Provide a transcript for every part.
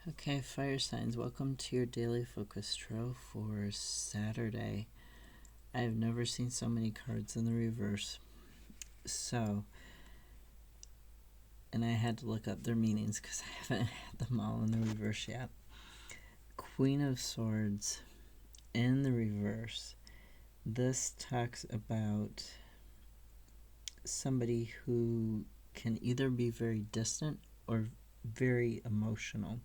Okay, fire signs, welcome to your daily focus tarot for Saturday. I've never seen so many cards in the reverse. So, and I had to look up their meanings because I haven't had them all in the reverse yet. Queen of Swords in the reverse. This talks about somebody who can either be very distant or very emotional.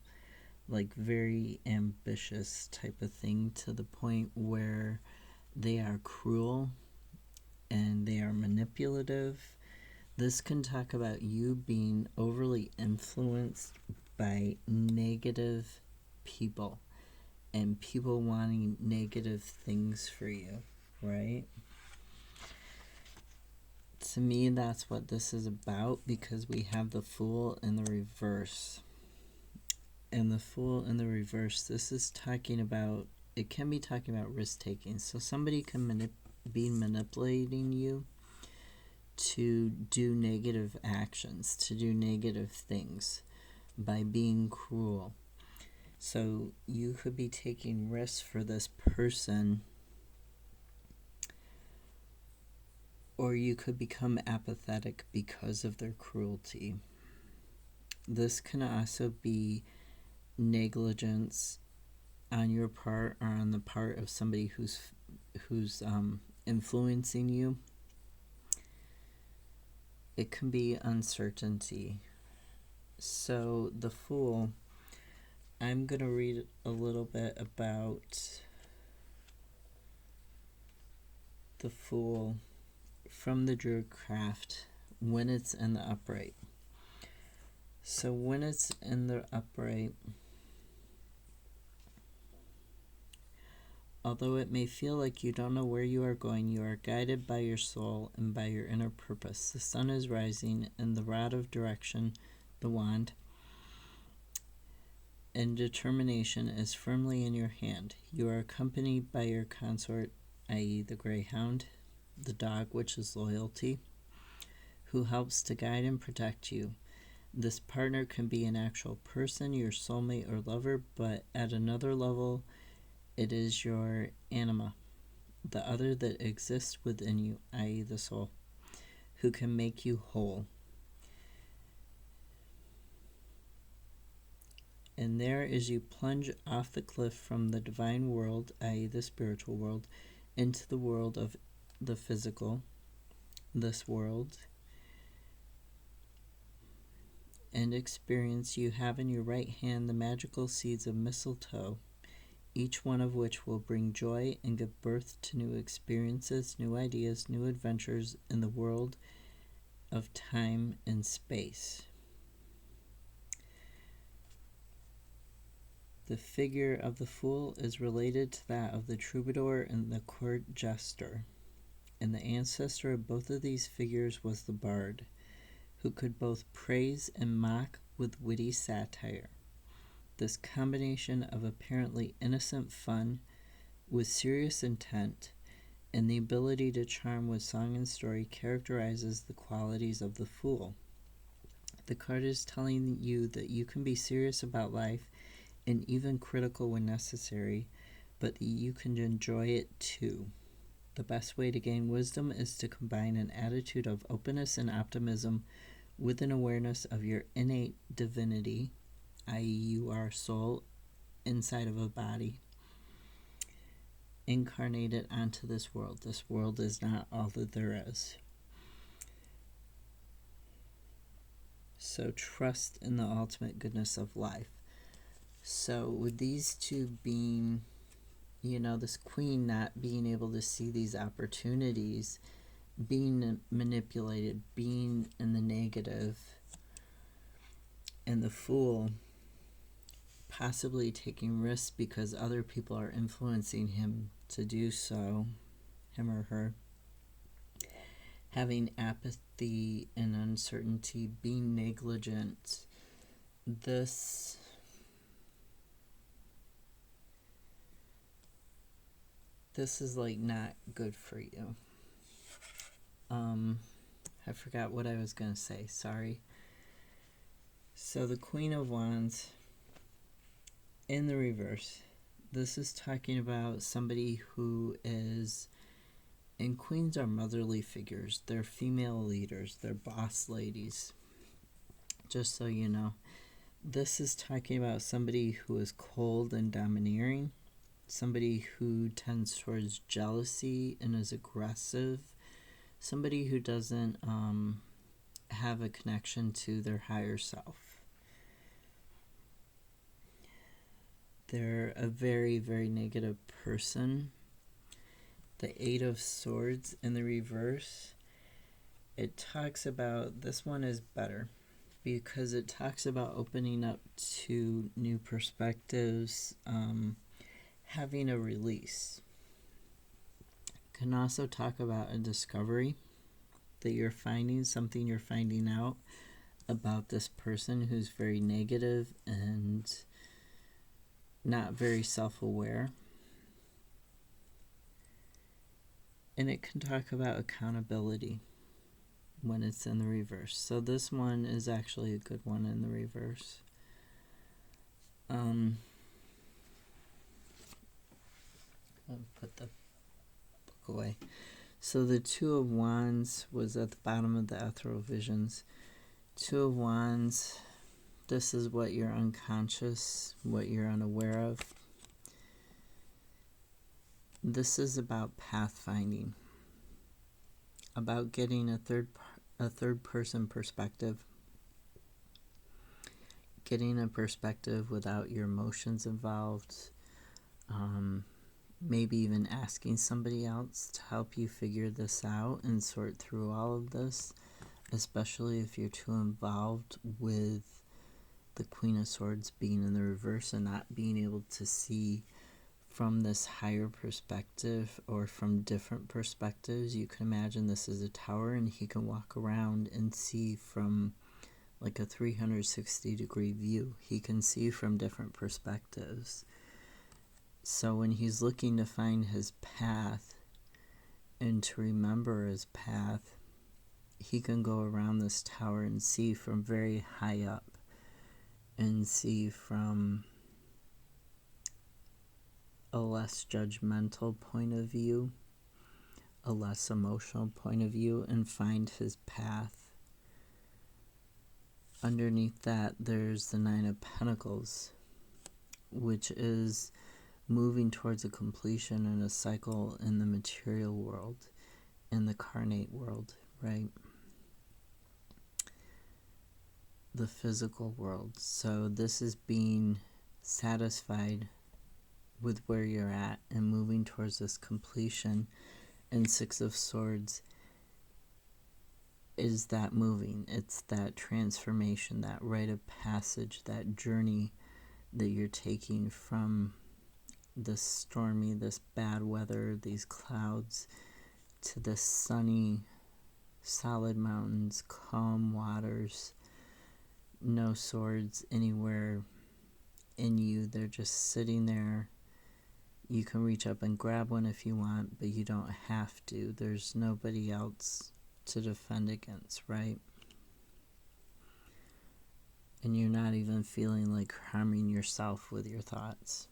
Like very ambitious type of thing, to the point where they are cruel and they are manipulative. This can talk about you being overly influenced by negative people and people wanting negative things for you, right? To me, that's what this is about, because we have the Fool in the reverse. And the Fool in the reverse, this is talking about, it can be talking about risk-taking. So somebody can be manipulating you to do negative actions, to do negative things by being cruel. So you could be taking risks for this person, or you could become apathetic because of their cruelty. This can also be negligence on your part or on the part of somebody who's influencing you. It can be uncertainty. So the Fool, I'm going to read a little bit about the Fool from the Druid craft when it's in the upright. So when it's in the upright, although it may feel like you don't know where you are going, you are guided by your soul and by your inner purpose. The sun is rising, and the rod of direction, the wand, and determination is firmly in your hand. You are accompanied by your consort, i.e. the greyhound, the dog, which is loyalty, who helps to guide and protect you. This partner can be an actual person, your soulmate or lover, but at another level, it is your anima, the other that exists within you, i.e. the soul, who can make you whole. And there, as you plunge off the cliff from the divine world, i.e. the spiritual world, into the world of the physical, this world, and experience, you have in your right hand the magical seeds of mistletoe, each one of which will bring joy and give birth to new experiences, new ideas, new adventures in the world of time and space. The figure of the Fool is related to that of the troubadour and the court jester, and the ancestor of both of these figures was the bard, who could both praise and mock with witty satire. This combination of apparently innocent fun with serious intent and the ability to charm with song and story characterizes the qualities of the Fool. The card is telling you that you can be serious about life and even critical when necessary, but that you can enjoy it too. The best way to gain wisdom is to combine an attitude of openness and optimism with an awareness of your innate divinity, i.e. you are a soul inside of a body, incarnated onto this world. This world is not all that there is. So trust in the ultimate goodness of life. So with these two being, this queen not being able to see these opportunities, being manipulated, being in the negative, and the Fool possibly taking risks because other people are influencing him to do so, him or her, having apathy and uncertainty, being negligent. This is like not good for you. I forgot what I was going to say. Sorry. So the Queen of Wands, in the reverse, this is talking about somebody who is, and queens are motherly figures. They're female leaders. They're boss ladies. Just so you know. This is talking about somebody who is cold and domineering. Somebody who tends towards jealousy and is aggressive. Somebody who doesn't have a connection to their higher self. They're a very, very negative person. The Eight of Swords in the reverse, it talks about, this one is better because it talks about opening up to new perspectives, having a release. It can also talk about a discovery that you're finding, something you're finding out about this person who's very negative and not very self-aware. And it can talk about accountability when it's in the reverse. So this one is actually a good one in the reverse. I'll put the book away. So the Two of Wands was at the bottom of the Ethereal Visions. Two of Wands, this is what you're unconscious, what you're unaware of. This is about pathfinding, about getting a third person perspective, getting a perspective without your emotions involved, maybe even asking somebody else to help you figure this out and sort through all of this, especially if you're too involved with the Queen of Swords being in the reverse and not being able to see from this higher perspective or from different perspectives. You can imagine this is a tower and he can walk around and see from like a 360-degree view. He can see from different perspectives. So when he's looking to find his path and to remember his path, he can go around this tower and see from very high up and see from a less judgmental point of view, a less emotional point of view, and find his path. Underneath that, there's the Nine of Pentacles, which is moving towards a completion in a cycle in the material world, in the carnate world, right? The physical world. So this is being satisfied with where you're at and moving towards this completion. And Six of Swords is that moving. It's that transformation, that rite of passage, that journey that you're taking from this stormy, this bad weather, these clouds, to the sunny, solid mountains, calm waters, no swords anywhere in you. They're just sitting there. You can reach up and grab one if you want, but you don't have to. There's nobody else to defend against, right? And you're not even feeling like harming yourself with your thoughts.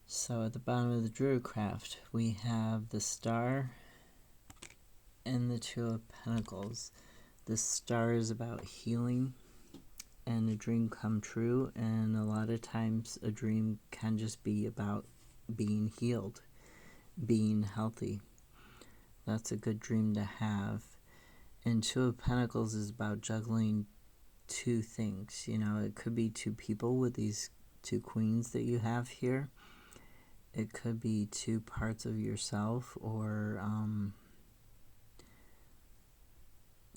So at the bottom of the Druid craft, we have the Star and the Two of Pentacles. The Star is about healing and a dream come true, and a lot of times a dream can just be about being healed, being healthy. That's a good dream to have. And Two of Pentacles is about juggling two things. You know, it could be two people with these two queens that you have here. It could be two parts of yourself, or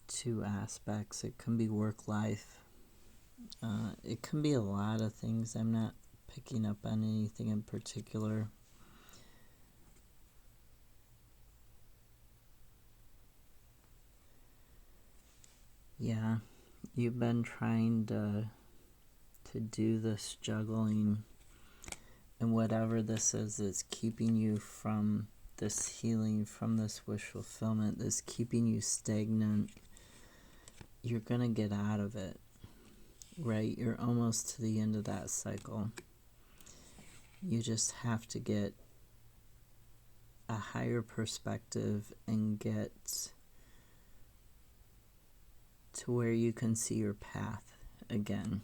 two aspects. It can be work-life. It can be a lot of things. I'm not picking up on anything in particular. Yeah, you've been trying to do this juggling, and whatever this is that's keeping you from this healing, from this wish fulfillment, that's keeping you stagnant, you're going to get out of it. right? You're almost to the end of that cycle. You just have to get a higher perspective and get to where you can see your path again.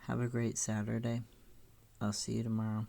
Have a great Saturday. I'll see you tomorrow.